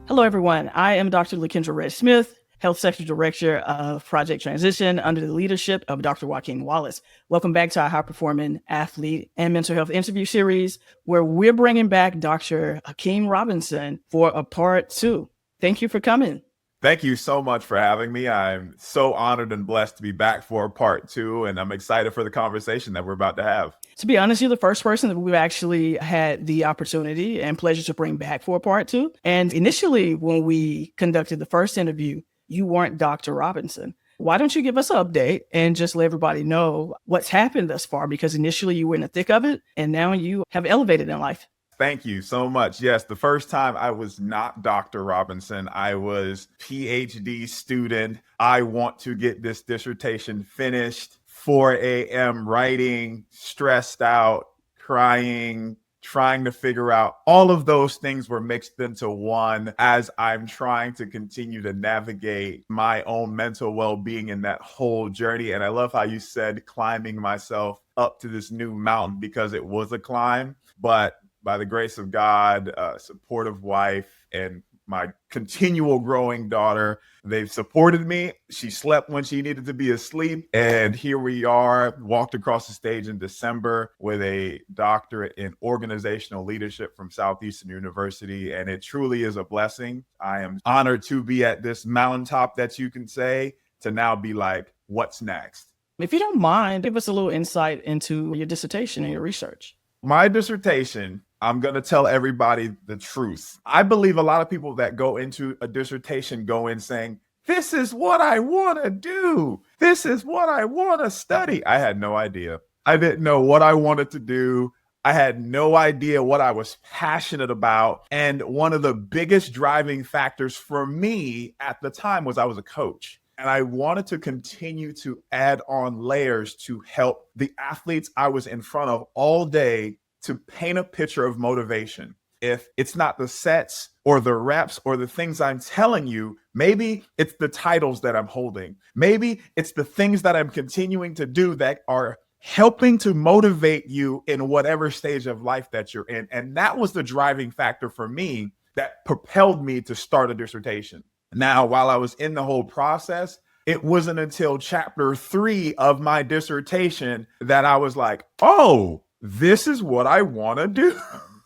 Hello, everyone. I am Dr. LaKendra Red-Smith, Health Sector Director of Project Transition under the leadership of Dr. Joaquin Wallace. Welcome back to our high-performing athlete and mental health interview series, where we're bringing back Dr. Akeem Robinson for a part 2. Thank you for coming. Thank you so much for having me. I'm so honored and blessed to be back for part 2, and I'm excited for the conversation that we're about to have. To be honest, you're the first person that we've actually had the opportunity and pleasure to bring back for part 2. And initially, when we conducted the first interview, you weren't Dr. Robinson. Why don't you give us an update and just let everybody know what's happened thus far? Because initially you were in the thick of it, and now you have elevated in life. Thank you so much. Yes, the first time I was not Dr. Robinson. I was PhD student. I want to get this dissertation finished. 4 a.m. writing, stressed out, crying, trying to figure out. All of those things were mixed into one as I'm trying to continue to navigate my own mental well-being in that whole journey. And I love how you said climbing myself up to this new mountain, because it was a climb, but by the grace of God, supportive wife, and my continual growing daughter, they've supported me. She slept when she needed to be asleep. And here we are, walked across the stage in December with a doctorate in organizational leadership from Southeastern University. And it truly is a blessing. I am honored to be at this mountaintop that you can say, to now be like, what's next? If you don't mind, give us a little insight into your dissertation and your research. My dissertation, I'm going to tell everybody the truth. I believe a lot of people that go into a dissertation go in saying, this is what I want to do. This is what I want to study. I had no idea. I didn't know what I wanted to do. I had no idea what I was passionate about. And one of the biggest driving factors for me at the time was I was a coach. And I wanted to continue to add on layers to help the athletes I was in front of all day to paint a picture of motivation. If it's not the sets or the reps or the things I'm telling you, maybe it's the titles that I'm holding. Maybe it's the things that I'm continuing to do that are helping to motivate you in whatever stage of life that you're in. And that was the driving factor for me that propelled me to start a dissertation. Now, while I was in the whole process, it wasn't until chapter 3 of my dissertation that I was like, oh, this is what I want to do.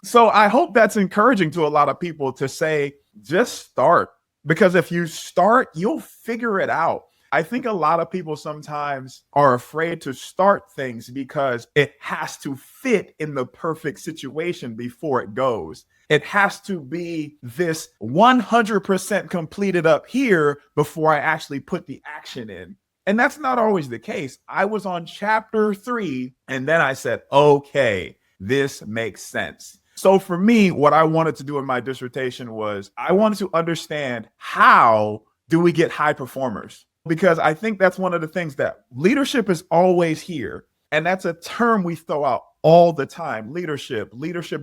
So I hope that's encouraging to a lot of people to say, just start. Because if you start, you'll figure it out. I think a lot of people sometimes are afraid to start things because it has to fit in the perfect situation before it goes. It has to be this 100% completed up here before I actually put the action in. And that's not always the case. I was on chapter 3, and then I said, okay, this makes sense. So for me, what I wanted to do in my dissertation was I wanted to understand, how do we get high performers? Because I think that's one of the things that leadership is always here. And that's a term we throw out all the time. Leadership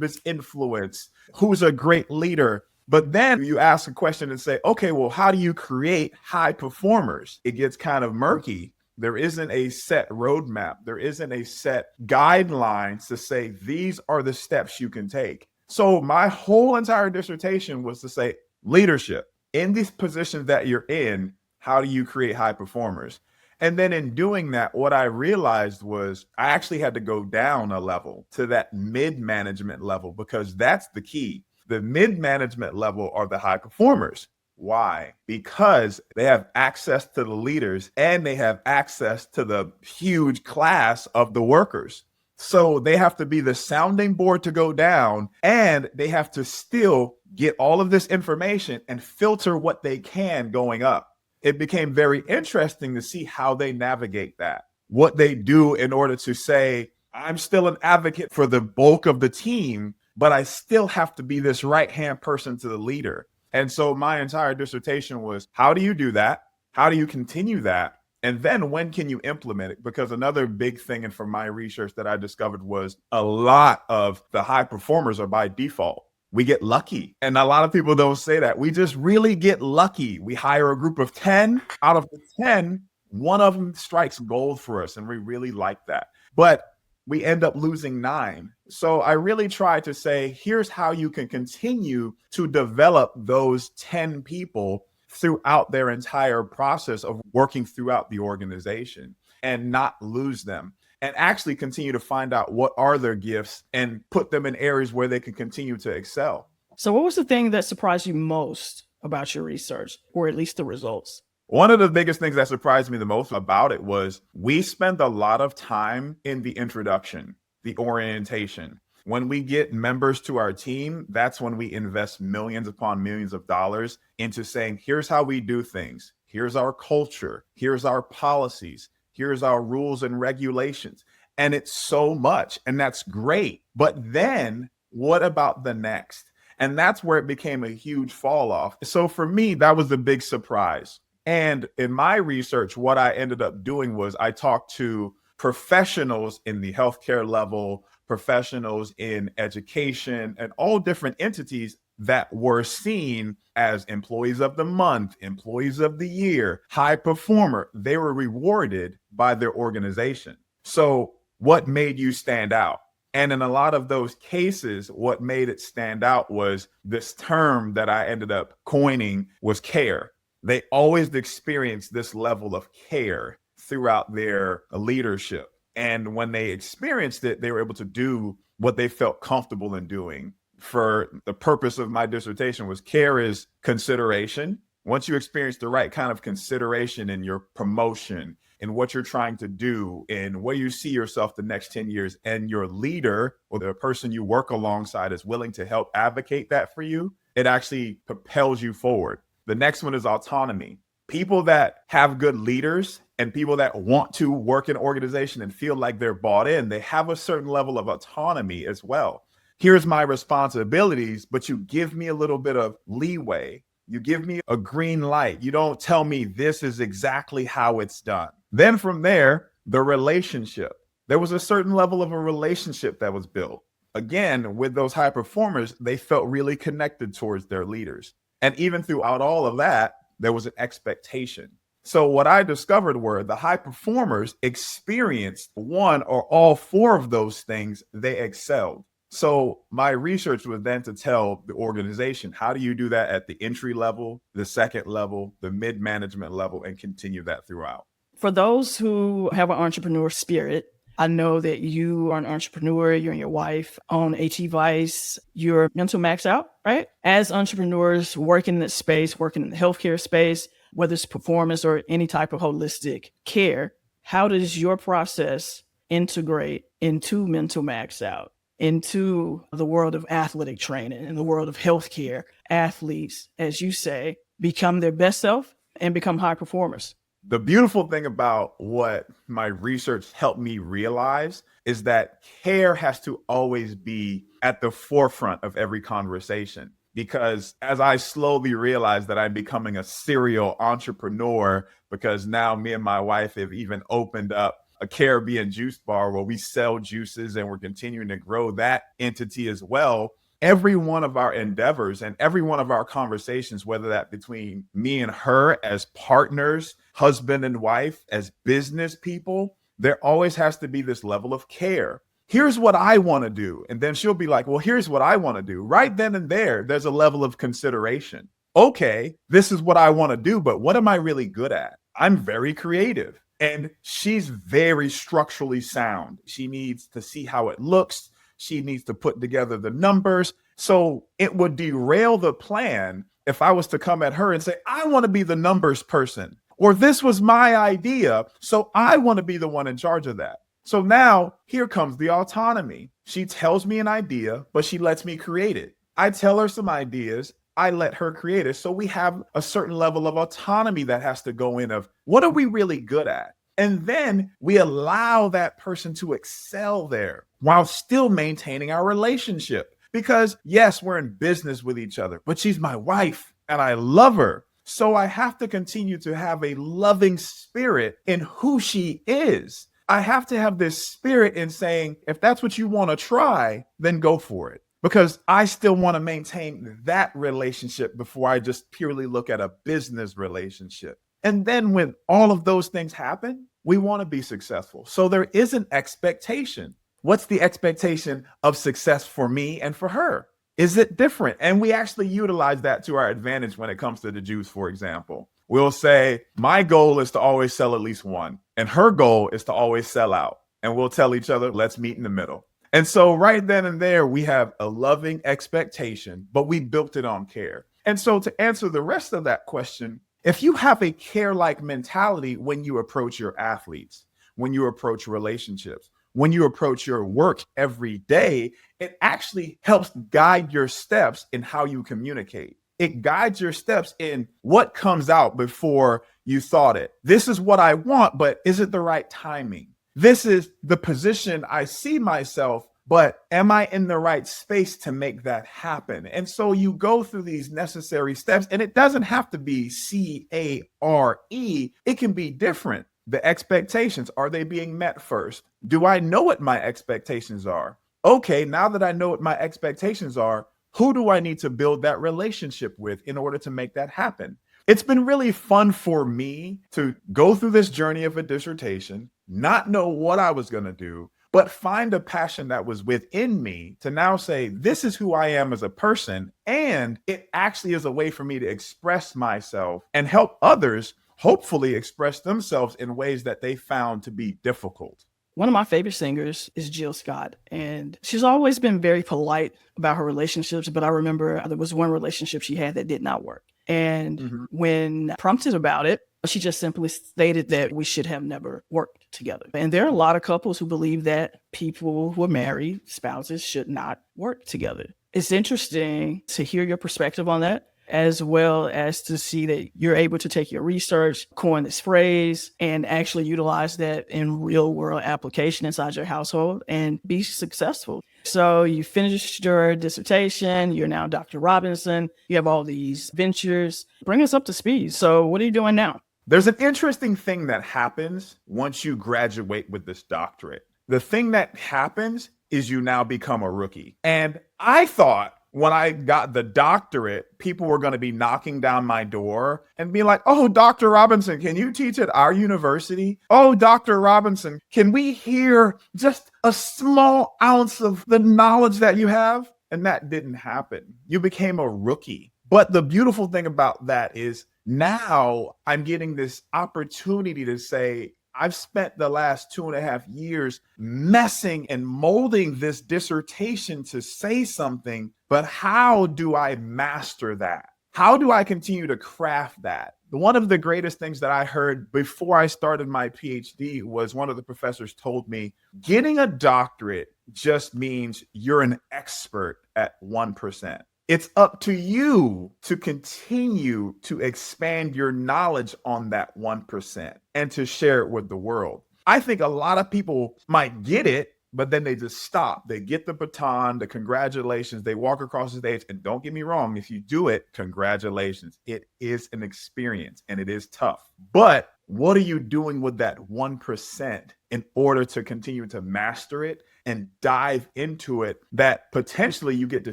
is influence. Who's a great leader? But then you ask a question and say, okay, well, how do you create high performers? It gets kind of murky. There isn't a set roadmap. There isn't a set guidelines to say, these are the steps you can take. So my whole entire dissertation was to say, leadership, in these positions that you're in, how do you create high performers? And then in doing that, what I realized was I actually had to go down a level to that mid-management level, because that's the key. The mid-management level are the high performers. Why? Because they have access to the leaders and they have access to the huge class of the workers. So they have to be the sounding board to go down, and they have to still get all of this information and filter what they can going up. It became very interesting to see how they navigate that, what they do in order to say, I'm still an advocate for the bulk of the team, but I still have to be this right-hand person to the leader. And so my entire dissertation was, how do you do that? How do you continue that? And then when can you implement it? Because another big thing, and from my research that I discovered, was a lot of the high performers are by default. We get lucky. And a lot of people don't say that. We just really get lucky. We hire a group of 10. Out of the 10, One of them strikes gold for us, and we really like that. But we end up losing 9. So I really try to say, here's how you can continue to develop those 10 people throughout their entire process of working throughout the organization and not lose them, and actually continue to find out what are their gifts and put them in areas where they can continue to excel. So what was the thing that surprised you most about your research, or at least the results? One of the biggest things that surprised me the most about it was we spend a lot of time in the introduction, the orientation. When we get members to our team, that's when we invest millions upon millions of dollars into saying, here's how we do things. Here's our culture. Here's our policies. Here's our rules and regulations. And it's so much, and that's great. But then what about the next? And that's where it became a huge fall off. So for me, that was the big surprise. And in my research, what I ended up doing was I talked to professionals in the healthcare level, professionals in education, and all different entities that were seen as employees of the month, employees of the year, high performer. They were rewarded by their organization. So what made you stand out? And in a lot of those cases, what made it stand out was this term that I ended up coining was care. They always experienced this level of care throughout their leadership. And when they experienced it, they were able to do what they felt comfortable in doing. For the purpose of my dissertation was care is consideration. Once you experience the right kind of consideration in your promotion, in what you're trying to do, and where you see yourself the next 10 years, and your leader or the person you work alongside is willing to help advocate that for you, it actually propels you forward. The next one is autonomy. People that have good leaders and people that want to work in organization and feel like they're bought in, they have a certain level of autonomy as well. Here's my responsibilities, but you give me a little bit of leeway. You give me a green light. You don't tell me this is exactly how it's done. Then from there, the relationship. There was a certain level of a relationship that was built. Again, with those high performers, they felt really connected towards their leaders. And even throughout all of that, there was an expectation. So what I discovered were the high performers experienced one or all 4 of those things, they excelled. So my research was then to tell the organization, how do you do that at the entry level, the second level, the mid-management level, and continue that throughout? For those who have an entrepreneur spirit, I know that you are an entrepreneur, you and your wife own AT Vice, you're mental max out, right? As entrepreneurs working in this space, working in the healthcare space, whether it's performance or any type of holistic care, how does your process integrate into mental max out, into the world of athletic training, in the world of healthcare? Athletes, as you say, become their best self and become high performers. The beautiful thing about what my research helped me realize is that care has to always be at the forefront of every conversation. Because as I slowly realized that I'm becoming a serial entrepreneur, because now me and my wife have even opened up a Caribbean juice bar where we sell juices, and we're continuing to grow that entity as well. Every one of our endeavors and every one of our conversations, whether that between me and her as partners, husband and wife, as business people, there always has to be this level of care. Here's what I want to do. And then she'll be like, well, here's what I want to do. Right then and there's a level of consideration. Okay, this is what I want to do, but what am I really good at? I'm very creative. And she's very structurally sound. She needs to see how it looks. She needs to put together the numbers. So it would derail the plan if I was to come at her and say, I want to be the numbers person, or this was my idea, so I want to be the one in charge of that. So now here comes the autonomy. She tells me an idea, but she lets me create it. I tell her some ideas. I let her create it. So we have a certain level of autonomy that has to go in of what are we really good at? And then we allow that person to excel there while still maintaining our relationship. Because yes, we're in business with each other, but she's my wife and I love her. So I have to continue to have a loving spirit in who she is. I have to have this spirit in saying, if that's what you want to try, then go for it. Because I still want to maintain that relationship before I just purely look at a business relationship. And then when all of those things happen, we want to be successful. So there is an expectation. What's the expectation of success for me and for her? Is it different? And we actually utilize that to our advantage when it comes to the juice, for example. We'll say, my goal is to always sell at least one, and her goal is to always sell out. And we'll tell each other, let's meet in the middle. And so right then and there, we have a loving expectation, but we built it on care. And so to answer the rest of that question, if you have a care-like mentality when you approach your athletes, when you approach relationships, when you approach your work every day, it actually helps guide your steps in how you communicate. It guides your steps in what comes out before you thought it. This is what I want, but is it the right timing? This is the position I see myself, but am I in the right space to make that happen? And so you go through these necessary steps, and it doesn't have to be CARE. It can be different. The expectations, are they being met first? Do I know what my expectations are? Okay, now that I know what my expectations are, who do I need to build that relationship with in order to make that happen? It's been really fun for me to go through this journey of a dissertation, not know what I was going to do, but find a passion that was within me to now say, this is who I am as a person. And it actually is a way for me to express myself and help others hopefully express themselves in ways that they found to be difficult. One of my favorite singers is Jill Scott, and she's always been very polite about her relationships, but I remember there was one relationship she had that did not work. And when prompted about it, she just simply stated that we should have never worked together. And there are a lot of couples who believe that people who are married, spouses, should not work together. It's interesting to hear your perspective on that, as well as to see that you're able to take your research, coin this phrase, and actually utilize that in real world application inside your household and be successful. So you finished your dissertation, you're now Dr. Robinson, you have all these ventures. Bring us up to speed. So what are you doing now? There's an interesting thing that happens once you graduate with this doctorate. The thing that happens is you now become a rookie. And I thought when I got the doctorate, people were going to be knocking down my door and be like, oh, Dr. Robinson, can you teach at our university? Oh, Dr. Robinson, can we hear just a small ounce of the knowledge that you have? And that didn't happen. You became a rookie. But the beautiful thing about that is now I'm getting this opportunity to say, I've spent the last 2.5 years messing and molding this dissertation to say something, but how do I master that? How do I continue to craft that? One of the greatest things that I heard before I started my PhD was one of the professors told me, getting a doctorate just means you're an expert at 1%. It's up to you to continue to expand your knowledge on that 1% and to share it with the world. I think a lot of people might get it, but then they just stop. They get the baton, the congratulations, they walk across the stage. And don't get me wrong, if you do it, congratulations. It is an experience and it is tough. But what are you doing with that 1% in order to continue to master it and dive into it that potentially you get to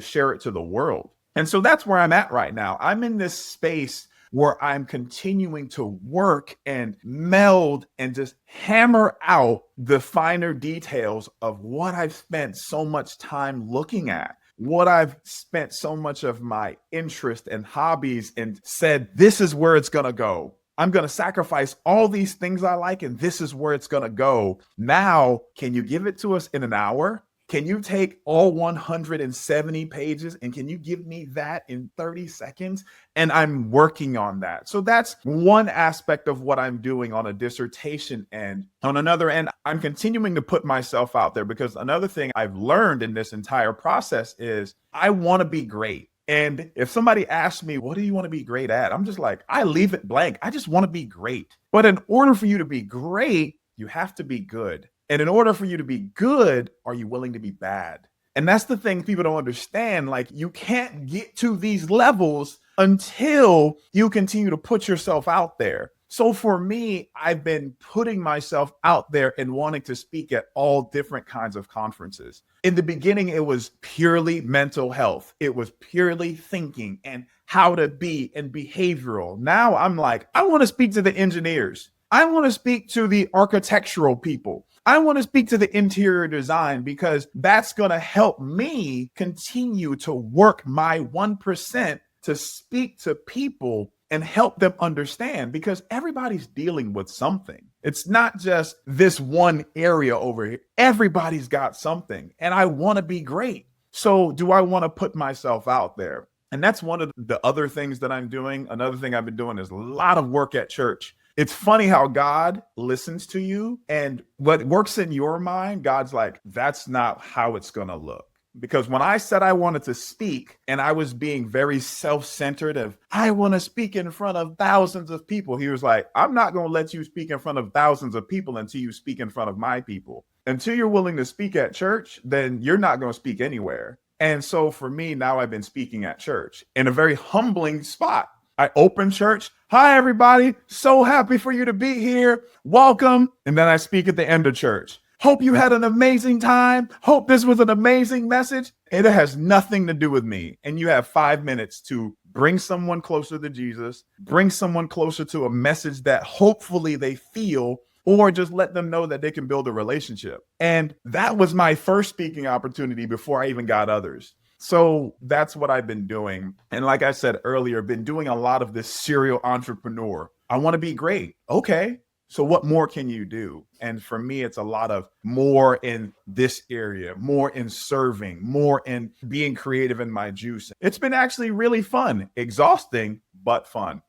share it to the world? And so that's where I'm at right now. I'm in this space where I'm continuing to work and meld and just hammer out the finer details of what I've spent so much time looking at, what I've spent so much of my interest and hobbies and said, this is where it's going to go. I'm going to sacrifice all these things I like, and this is where it's going to go. Now, can you give it to us in an hour? Can you take all 170 pages and can you give me that in 30 seconds? And I'm working on that. So that's one aspect of what I'm doing on a dissertation end. On another end, I'm continuing to put myself out there because another thing I've learned in this entire process is I want to be great. And if somebody asks me, what do you want to be great at? I'm just like, I leave it blank. I just want to be great. But in order for you to be great, you have to be good. And in order for you to be good, are you willing to be bad? And that's the thing people don't understand. Like, you can't get to these levels until you continue to put yourself out there. So for me, I've been putting myself out there and wanting to speak at all different kinds of conferences. In the beginning, it was purely mental health. It was purely thinking and how to be and behavioral. Now I'm like, I want to speak to the engineers. I want to speak to the architectural people. I want to speak to the interior design because that's going to help me continue to work my 1% to speak to people and help them understand because everybody's dealing with something. It's not just this one area over here. Everybody's got something, and I want to be great. So, do I want to put myself out there? And that's one of the other things that I'm doing. Another thing I've been doing is a lot of work at church. It's funny how God listens to you, and what works in your mind, God's like, that's not how it's going to look. Because when I said I wanted to speak and I was being very self-centered of, I want to speak in front of thousands of people, he was like, I'm not going to let you speak in front of thousands of people until you speak in front of my people. Until you're willing to speak at church, then you're not going to speak anywhere. And so for me, now I've been speaking at church in a very humbling spot. I open church. Hi, everybody. So happy for you to be here. Welcome. And then I speak at the end of church. Hope you had an amazing time. Hope this was an amazing message. It has nothing to do with me. And you have 5 minutes to bring someone closer to Jesus, bring someone closer to a message that hopefully they feel, or just let them know that they can build a relationship. And that was my first speaking opportunity before I even got others. So that's what I've been doing. And like I said earlier, been doing a lot of this serial entrepreneur. I want to be great. Okay. So what more can you do? And for me, it's a lot of more in this area, more in serving, more in being creative in my juice. It's been actually really fun, exhausting, but fun.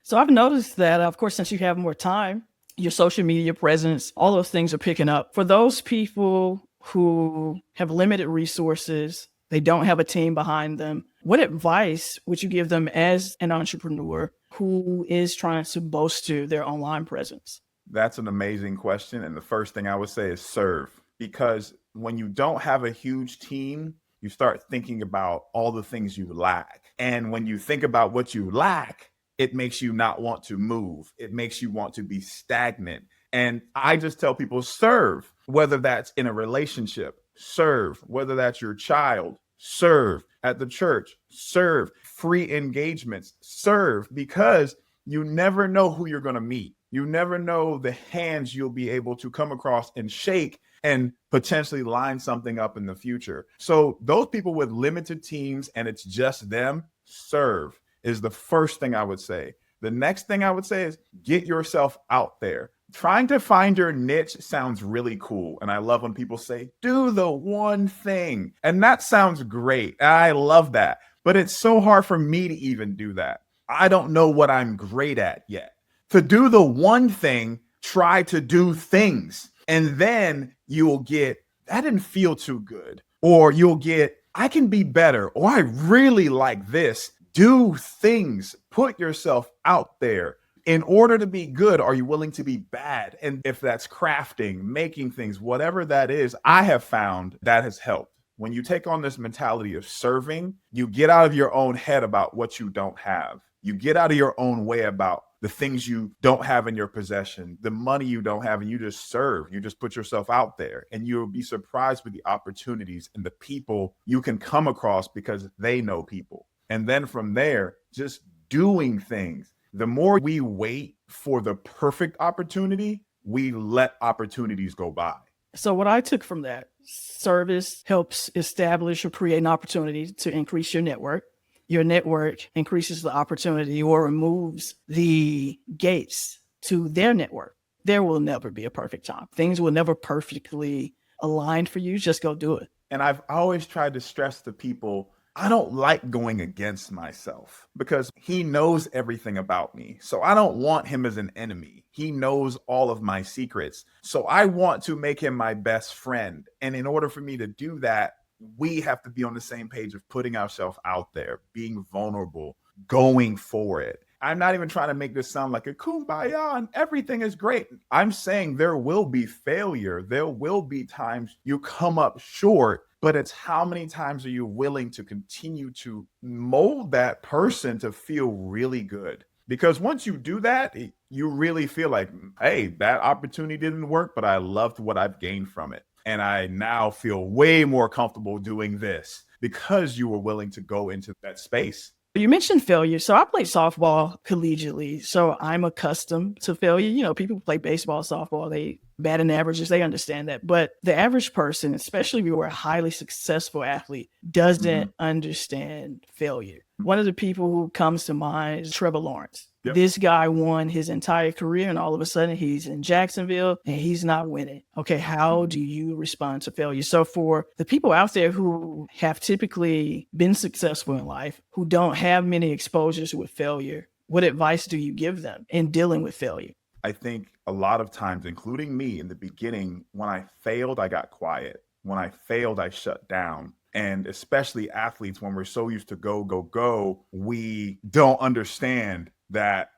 So I've noticed that, of course, since you have more time, your social media presence, all those things are picking up. For those people who have limited resources, they don't have a team behind them, what advice would you give them as an entrepreneur who is trying to bolster their online presence? That's an amazing question. And the first thing I would say is serve. Because when you don't have a huge team, you start thinking about all the things you lack. And when you think about what you lack, it makes you not want to move. It makes you want to be stagnant. And I just tell people serve, whether that's in a relationship, serve, whether that's your child, serve at the church, serve, free engagements, serve, because you never know who you're going to meet. You never know the hands you'll be able to come across and shake and potentially line something up in the future. So those people with limited teams and it's just them, serve is the first thing I would say. The next thing I would say is get yourself out there. Trying to find your niche sounds really cool. And I love when people say, do the one thing. And that sounds great. I love that. But it's so hard for me to even do that. I don't know what I'm great at yet. To do the one thing, try to do things. And then you'll get, that didn't feel too good. Or you'll get, I can be better. Or I really like this. Do things. Put yourself out there. In order to be good, are you willing to be bad? And if that's crafting, making things, whatever that is, I have found that has helped. When you take on this mentality of serving, you get out of your own head about what you don't have. You get out of your own way about the things you don't have in your possession, the money you don't have, and you just serve. You just put yourself out there, and you'll be surprised with the opportunities and the people you can come across because they know people. And then from there, just doing things. The more we wait for the perfect opportunity, we let opportunities go by. So what I took from that, service helps establish or create an opportunity to increase your network. Your network increases the opportunity or removes the gates to their network. There will never be a perfect time. Things will never perfectly align for you. Just go do it. And I've always tried to stress to people, I don't like going against myself because he knows everything about me. So I don't want him as an enemy. He knows all of my secrets. So I want to make him my best friend. And in order for me to do that, we have to be on the same page of putting ourselves out there, being vulnerable, going for it. I'm not even trying to make this sound like a kumbaya and everything is great. I'm saying there will be failure. There will be times you come up short, but it's how many times are you willing to continue to mold that person to feel really good? Because once you do that, you really feel like, hey, that opportunity didn't work, but I loved what I've gained from it. And I now feel way more comfortable doing this because you were willing to go into that space. You mentioned failure. So I played softball collegiately. So I'm accustomed to failure. You know, people who play baseball, softball, they batting averages, they understand that. But the average person, especially if you were a highly successful athlete, doesn't understand failure. One of the people who comes to mind is Trevor Lawrence. Yep. This guy won his entire career, and all of a sudden he's in Jacksonville and he's not winning. Okay, how do you respond to failure? So for the people out there who have typically been successful in life, who don't have many exposures with failure, what advice do you give them in dealing with failure? I think a lot of times, including me in the beginning, when I failed, I got quiet. When I failed, I shut down. And especially athletes, when we're so used to go, go, go, we don't understand that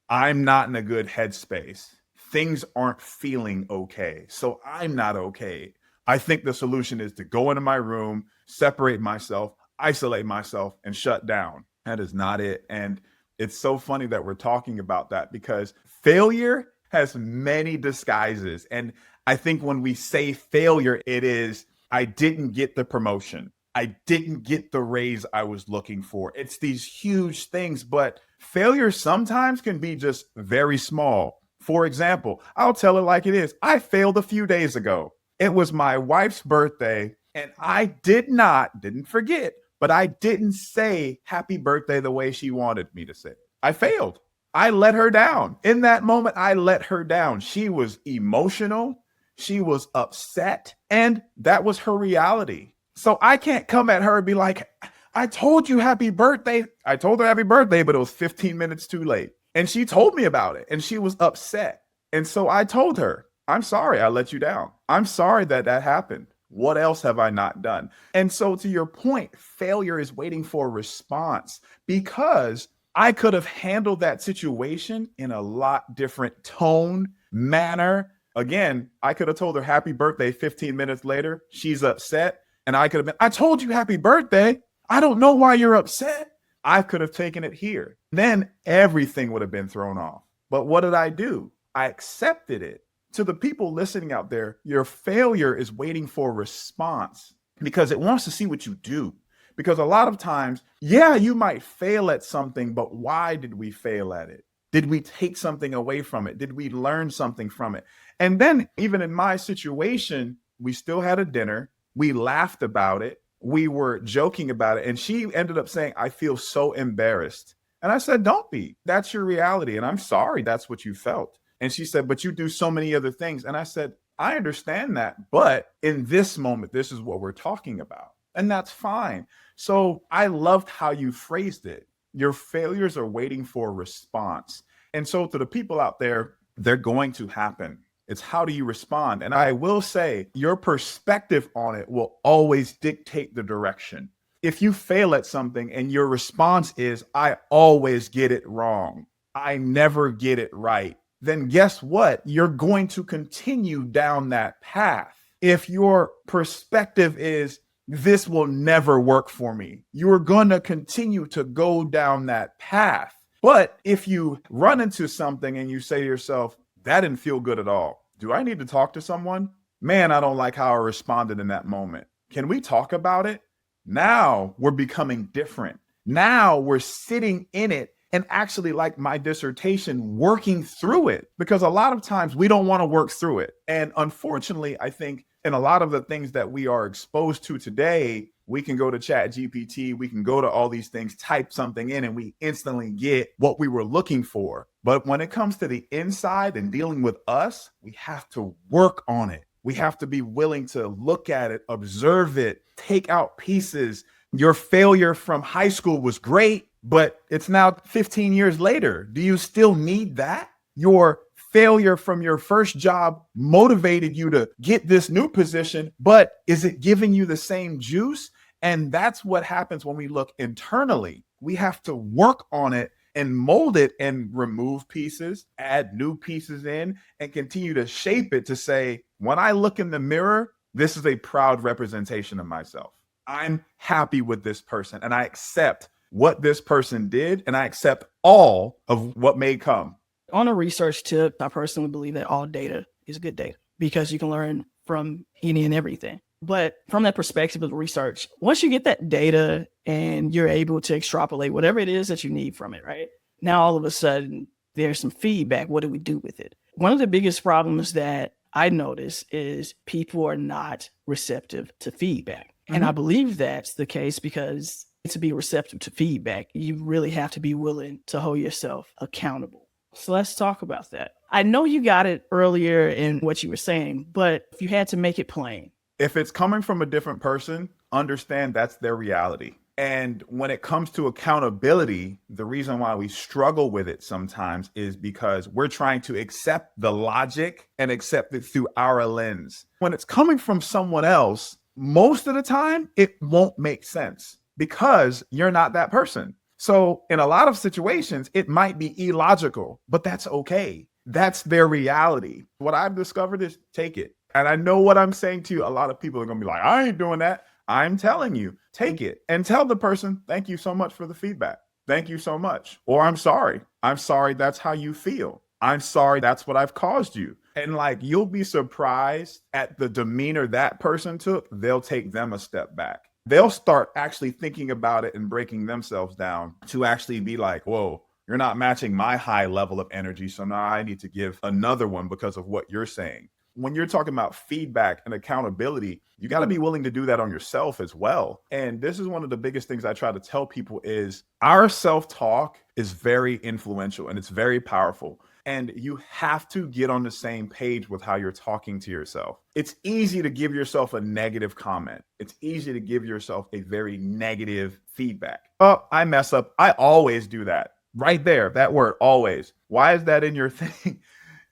I'm not in a good headspace. Things aren't feeling okay. So I'm not okay. I think the solution is to go into my room, separate myself, isolate myself, and shut down. That is not it. And it's so funny that we're talking about that because failure has many disguises. And I think when we say failure, it is, I didn't get the promotion. I didn't get the raise I was looking for. It's these huge things, but failure sometimes can be just very small. For example, I'll tell it like it is. I failed a few days ago. It was my wife's birthday, and I didn't forget, but I didn't say happy birthday the way she wanted me to say. I failed. I let her down. In that moment, I let her down. She was emotional. She was upset, and that was her reality. So I can't come at her and be like, I told you happy birthday. I told her happy birthday, but it was 15 minutes too late. And she told me about it and she was upset. And so I told her, I'm sorry I let you down. I'm sorry that happened. What else have I not done? And so to your point, failure is waiting for a response because I could have handled that situation in a lot different tone, manner. Again, I could have told her happy birthday 15 minutes later. She's upset. And I could have been, I told you happy birthday. I don't know why you're upset. I could have taken it here. Then everything would have been thrown off. But what did I do? I accepted it. To the people listening out there, your failure is waiting for a response because it wants to see what you do. Because a lot of times, yeah, you might fail at something, but why did we fail at it? Did we take something away from it? Did we learn something from it? And then even in my situation, we still had a dinner. We laughed about it. We were joking about it. And she ended up saying, I feel so embarrassed. And I said, don't be. That's your reality. And I'm sorry that's what you felt. And she said, but you do so many other things. And I said, I understand that. But in this moment, this is what we're talking about. And that's fine. So I loved how you phrased it. Your failures are waiting for a response. And so to the people out there, they're going to happen. It's how do you respond? And I will say your perspective on it will always dictate the direction. If you fail at something and your response is, I always get it wrong, I never get it right, then guess what? You're going to continue down that path. If your perspective is, this will never work for me, you're going to continue to go down that path. But if you run into something and you say to yourself, that didn't feel good at all. Do I need to talk to someone? Man, I don't like how I responded in that moment. Can we talk about it? Now we're becoming different. Now we're sitting in it and actually, like my dissertation, working through it. Because a lot of times we don't want to work through it. And unfortunately, I think in a lot of the things that we are exposed to today, we can go to Chat GPT, we can go to all these things, type something in, and we instantly get what we were looking for. But when it comes to the inside and dealing with us, we have to work on it. We have to be willing to look at it, observe it, take out pieces. Your failure from high school was great, but it's now 15 years later. Do you still need that? Your failure from your first job motivated you to get this new position, but is it giving you the same juice? And that's what happens when we look internally. We have to work on it and mold it and remove pieces, add new pieces in, and continue to shape it to say, when I look in the mirror, this is a proud representation of myself. I'm happy with this person and I accept what this person did, and I accept all of what may come. On a research tip, I personally believe that all data is good data because you can learn from any and everything. But from that perspective of research, once you get that data and you're able to extrapolate whatever it is that you need from it, right? Now, all of a sudden, there's some feedback. What do we do with it? One of the biggest problems that I notice is people are not receptive to feedback. And I believe that's the case because to be receptive to feedback, you really have to be willing to hold yourself accountable. So let's talk about that. I know you got it earlier in what you were saying, but if you had to make it plain. If it's coming from a different person, understand that's their reality. And when it comes to accountability, the reason why we struggle with it sometimes is because we're trying to accept the logic and accept it through our lens. When it's coming from someone else, most of the time, it won't make sense because you're not that person. So in a lot of situations, it might be illogical, but that's okay. That's their reality. What I've discovered is take it. And I know what I'm saying to you. A lot of people are going to be like, I ain't doing that. I'm telling you, take it and tell the person, thank you so much for the feedback. Thank you so much. Or I'm sorry. I'm sorry that's how you feel. I'm sorry that's what I've caused you. And like, you'll be surprised at the demeanor that person took. They'll take them a step back. They'll start actually thinking about it and breaking themselves down to actually be like, whoa, you're not matching my high level of energy. So now I need to give another one because of what you're saying. When you're talking about feedback and accountability, you got to be willing to do that on yourself as well. And this is one of the biggest things I try to tell people is our self-talk is very influential and it's very powerful. And you have to get on the same page with how you're talking to yourself. It's easy to give yourself a negative comment. It's easy to give yourself a very negative feedback. Oh, I mess up. I always do that. Right there, that word, always. Why is that in your thing?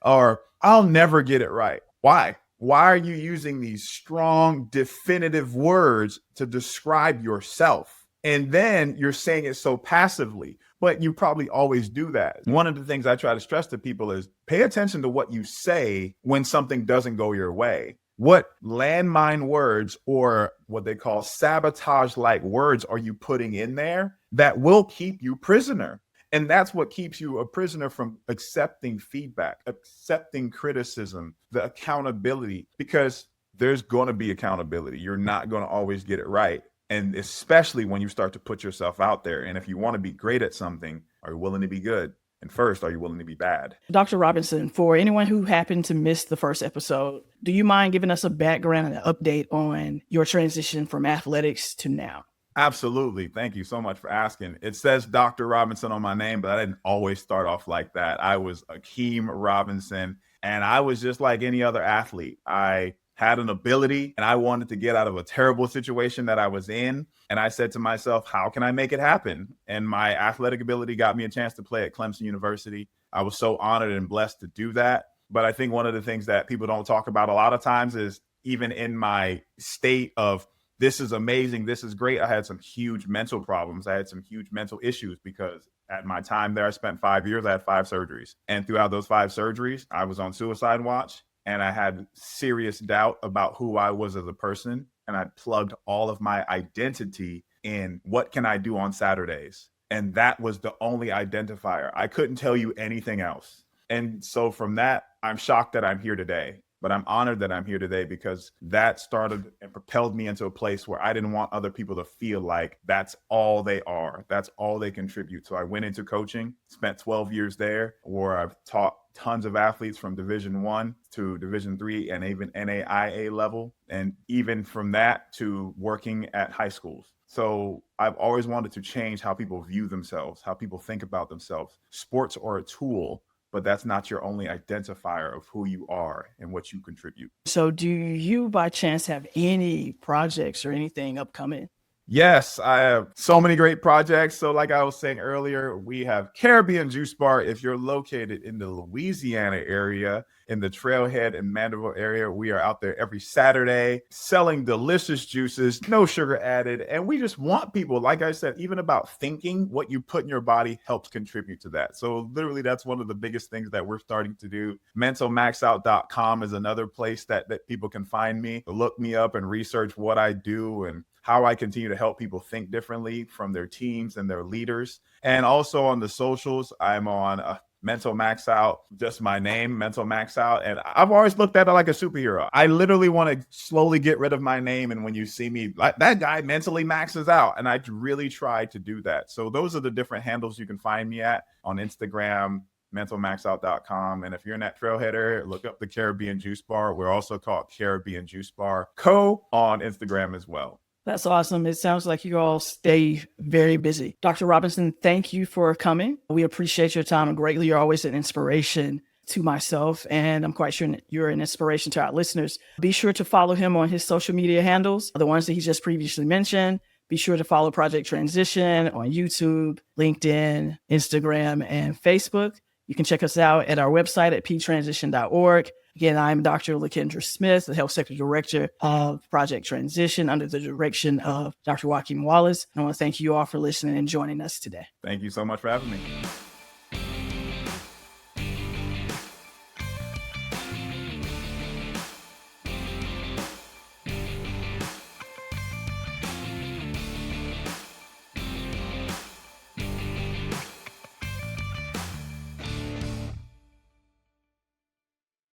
Or I'll never get it right. Why? Why are you using these strong, definitive words to describe yourself? And then you're saying it so passively, but you probably always do that. One of the things I try to stress to people is pay attention to what you say when something doesn't go your way. What landmine words or what they call sabotage-like words are you putting in there that will keep you prisoner? And that's what keeps you a prisoner from accepting feedback, accepting criticism, the accountability, because there's going to be accountability. You're not going to always get it right. And especially when you start to put yourself out there. And if you want to be great at something, are you willing to be good? And first, are you willing to be bad? Dr. Robinson, for anyone who happened to miss the first episode, do you mind giving us a background and an update on your transition from athletics to now? Absolutely. Thank you so much for asking. It says Dr. Robinson on my name, but I didn't always start off like that. I was Akeem Robinson, and I was just like any other athlete. I had an ability and I wanted to get out of a terrible situation that I was in. And I said to myself, how can I make it happen? And my athletic ability got me a chance to play at Clemson University. I was so honored and blessed to do that. But I think one of the things that people don't talk about a lot of times is even in my state of this is amazing, this is great, I had some huge mental problems. I had some huge mental issues because at my time there, I spent 5 years, I had 5 surgeries. And throughout those 5 surgeries, I was on suicide watch and I had serious doubt about who I was as a person. And I plugged all of my identity in what can I do on Saturdays? And that was the only identifier. I couldn't tell you anything else. And so from that, I'm shocked that I'm here today. But I'm honored that I'm here today because that started and propelled me into a place where I didn't want other people to feel like that's all they are. That's all they contribute. So I went into coaching, spent 12 years there, where I've taught tons of athletes from Division I to Division III and even NAIA level. And even from that to working at high schools. So I've always wanted to change how people view themselves, how people think about themselves. Sports are a tool, but that's not your only identifier of who you are and what you contribute. So do you by chance have any projects or anything upcoming? Yes, I have so many great projects. So like I was saying earlier, we have Caribbean Juice Bar. If you're located in the Louisiana area, in the Trailhead and Mandeville area. We are out there every Saturday selling delicious juices, no sugar added. And we just want people, like I said, even about thinking, what you put in your body helps contribute to that. So literally, that's one of the biggest things that we're starting to do. mentalmaxout.com is another place that people can find me, look me up and research what I do and how I continue to help people think differently from their teams and their leaders. And also on the socials, I'm on Mental Max Out, just my name, Mental Max Out. And I've always looked at it like a superhero. I literally want to slowly get rid of my name. And when you see me, like, that guy mentally maxes out. And I really try to do that. So those are the different handles you can find me at on Instagram, mentalmaxout.com. And if you're in that Trailheader, look up the Caribbean Juice Bar. We're also called Caribbean Juice Bar Co. on Instagram as well. That's awesome. It sounds like you all stay very busy. Dr. Robinson, thank you for coming. We appreciate your time greatly. You're always an inspiration to myself, and I'm quite sure you're an inspiration to our listeners. Be sure to follow him on his social media handles, the ones that he just previously mentioned. Be sure to follow Project Transition on YouTube, LinkedIn, Instagram, and Facebook. You can check us out at our website at ptransition.org. Again, I'm Dr. Lakendra Smith, the Health Sector Director of Project Transition under the direction of Dr. Joaquin Wallace. And I want to thank you all for listening and joining us today. Thank you so much for having me.